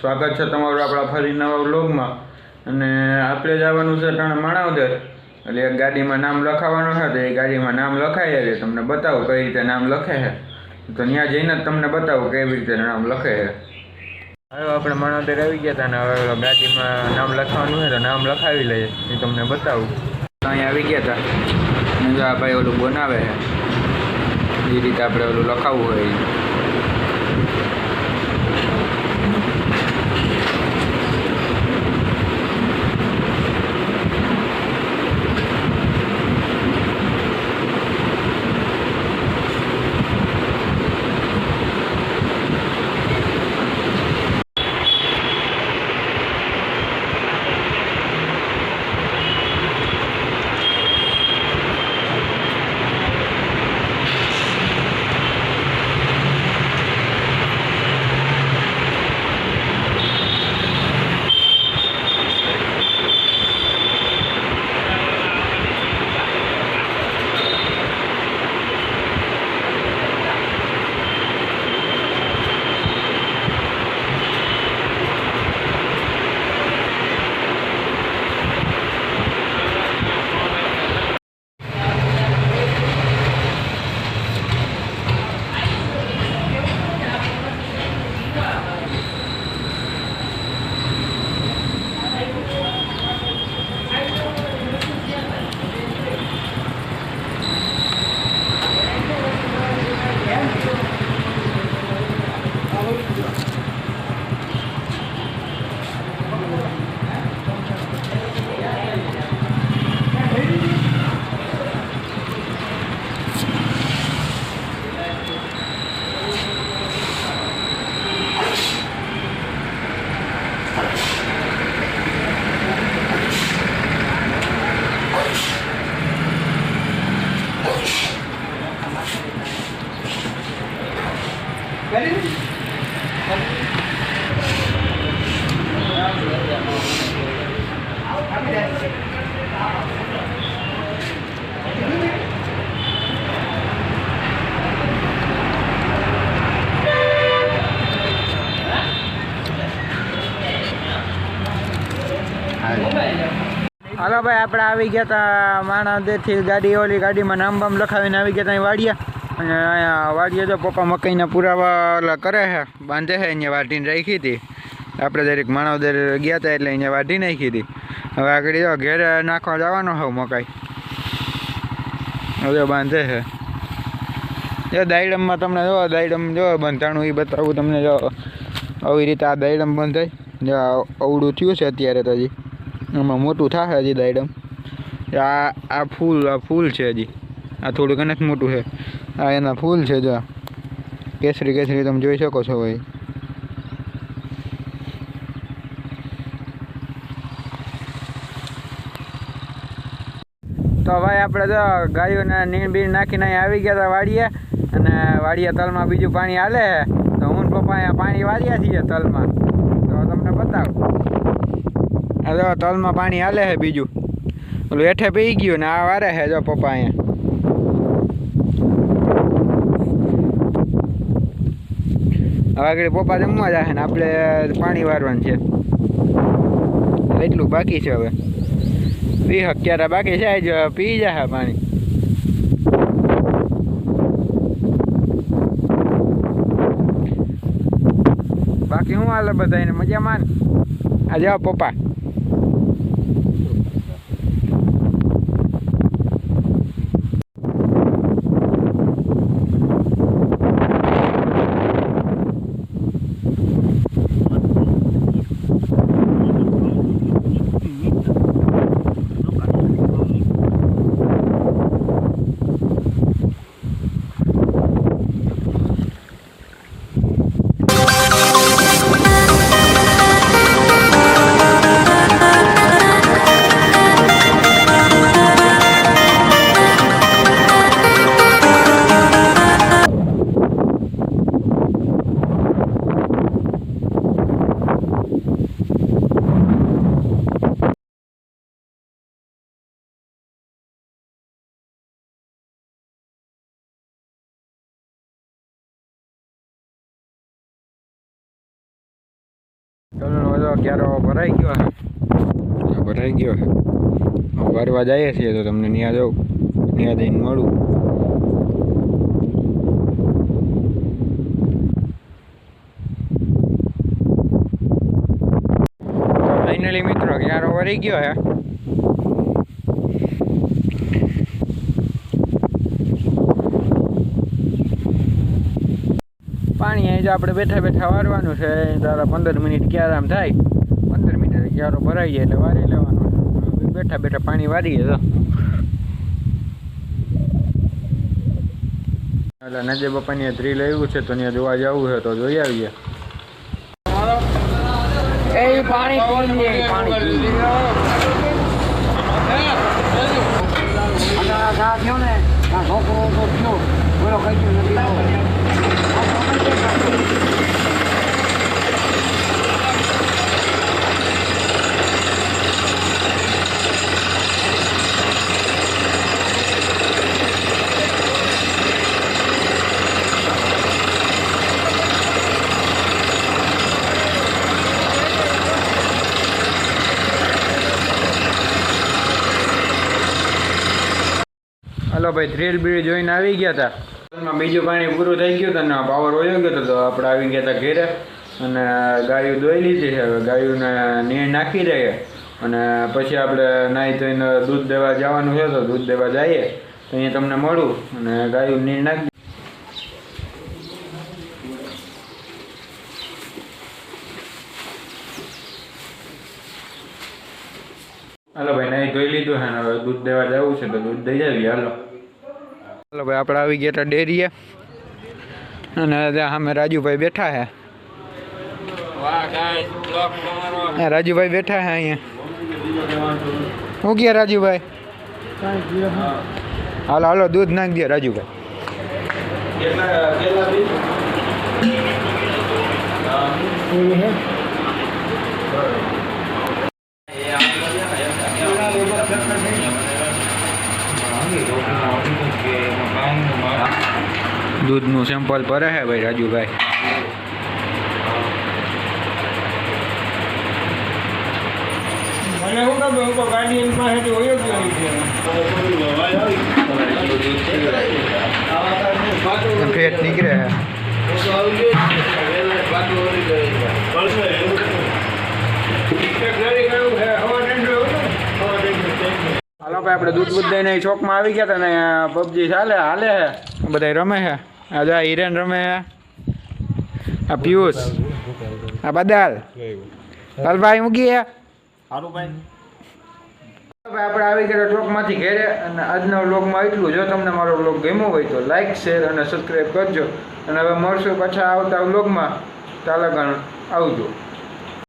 સ્વાગત છે તમારું આપણા ફરી નવા વ્લોગમાં। અને આપણે જવાનું છે ત્રણ માણાવદર, એટલે એક ગાડીમાં નામ લખાવવાનું છે તો એ ગાડીમાં નામ લખાય છે। તમને બતાવું કઈ રીતે નામ લખે છે, તો ત્યાં જઈને જ તમને બતાવું કેવી રીતે નામ લખે છે। હવે આપણે માણાવદર આવી ગયા હતા ને હવે ગાડીમાં નામ લખવાનું છે તો નામ લખાવી લઈએ, એ તમને બતાવું। અહીંયા આવી ગયા હતા અને જો આ ભાઈ ઓલું બનાવે છે, એ રીતે આપણે ઓલું લખાવવું હોય। હાલો ભાઈ, આપણે આવી ગયા હતા માણાવદરથી ગાડી, ઓલી ગાડીમાં નામ બામ લખાવીને આવી ગયા હતા વાડિયા। અને અહીંયા વાડિયા જો પપ્પા મકાઈના પુરાવા કરે છે, બાંધે છે, અહીંયા વાઢીને રાખી હતી। આપણે દરેક માણાવદર ગયા હતા એટલે અહીંયા વાઢી નાખી હતી। હવે આગળ જો ઘેરે નાખવા જવાનો હોવ મકાઈ, હવે બાંધે છે। જો દાયડમમાં તમને જો દાયડમ જો બંધાણું એ બતાવું તમને। જો આવી રીતે આ દાયડમ બંધાય, જો અવળું થયું છે અત્યારે તો હજી, આમાં મોટું થશે હજી દાયડમ। આ ફૂલ છે હજી, આ થોડું ઘણું મોટું છે, આ એના ફૂલ છે। જો કેસરી કેસરી તમે જોઈ શકો છો ભાઈ। તો ભાઈ આપણે જો ગાયોને નીણ બીણ નાખીને અહીંયા આવી ગયા હતા વાડિયા, અને વાડિયા તલમાં બીજું પાણી હાલે છે, તો હું પપ્પા અહીંયા પાણી વાળ્યા છીએ તલમાં, તો તમને બતાવું। હવે તલમાં પાણી હાલે છે બીજું, ઓલું હેઠે પી ગયું ને આ વારે છે જો પપ્પા અહીંયા। હવે આગળ પપ્પા જમવા જાય ને આપણે પાણી વારવાનું છે, એટલું બાકી છે। હવે 20 ક્યારે બાકી છે, જ પી જાય પાણી। બાકી શું હાલે બધાને મજામાં? આ જાઓ પપ્પા। ચલો બધો ક્યારો ભરાઈ ગયો છે, ભરાઈ ગયો છે. ભરવા જઈએ છીએ તો તમને ત્યાં જાઉં, ત્યાં જઈને મળું. ફાઇનલી મિત્રો ક્યારો ભરાઈ ગયો છે. પાણી અહીં જ આપણે બેઠા બેઠા વારવાનું છે. તારા 15 મિનિટ ક્યારામ થાય, 15 મિનિટ ક્યારો ભરાઈ જાય એટલે વારી લેવાનો. બેઠા બેઠા પાણી વારીએ તો એટલે નજે બાપાની ડ્રીલ આવ્યું છે તો ત્યાં જોવા જવું છે તો જોઈ આવીએ. પાણી હલો ભાઈ, ડ્રીલ બીલ જોઈને આવી ગયા હતા. બીજું પાણી પૂરું થઈ ગયું હતું ને પાવર વયો ગયો હતો તો આપણે આવી ગયા હતા ઘેરે અને ગાયું દોઈ લીધી છે. હવે ગાયુંને નીણ નાખી દઈએ અને પછી આપણે નાહી ધોઈને દૂધ દેવા જવાનું છે તો દૂધ દેવા જઈએ તો અહીંયા તમને મળું અને ગાયું નીણ નાખી. હાલો ભાઈ, નાહી ધોઈ લીધું છે ને હવે દૂધ દેવા જવું છે તો દૂધ દઈ જાવીએ. હાલો ભાઈ, આપણે આવી ગયા હતા ડેરીએ અને ત્યાં સામે રાજુભાઈ બેઠા છે. રાજુભાઈ બેઠા છે અહીંયા. શું ગયા રાજુભાઈ? હાલો હાલો દૂધ નાખી દે રાજુભાઈ. દૂધનું સેમ્પલ ભરે છે ભાઈ રાજુભાઈ. ફેટ નીકળે છે. હાલો ભાઈ, આપણે દૂધ બુધ દઈને ચોકમાં આવી ગયા હતા ને પબજી હાલે છે, બધા રમે છે. આ હિરેન રમે છે, આ પિયુષ, આ બદાલ, લાલભાઈ મૂકી ભાઈ આપણે આવી ગયા ચોકમાંથી ઘેરે. અને આજના વ્લોગમાં એટલું. જો તમને મારો વ્લોગ ગમ્યો હોય તો લાઈક, શેર અને સબસ્ક્રાઈબ કરજો. અને હવે મળશું પાછા આવતા વ્લોગમાં. તાલાગણ આવજો.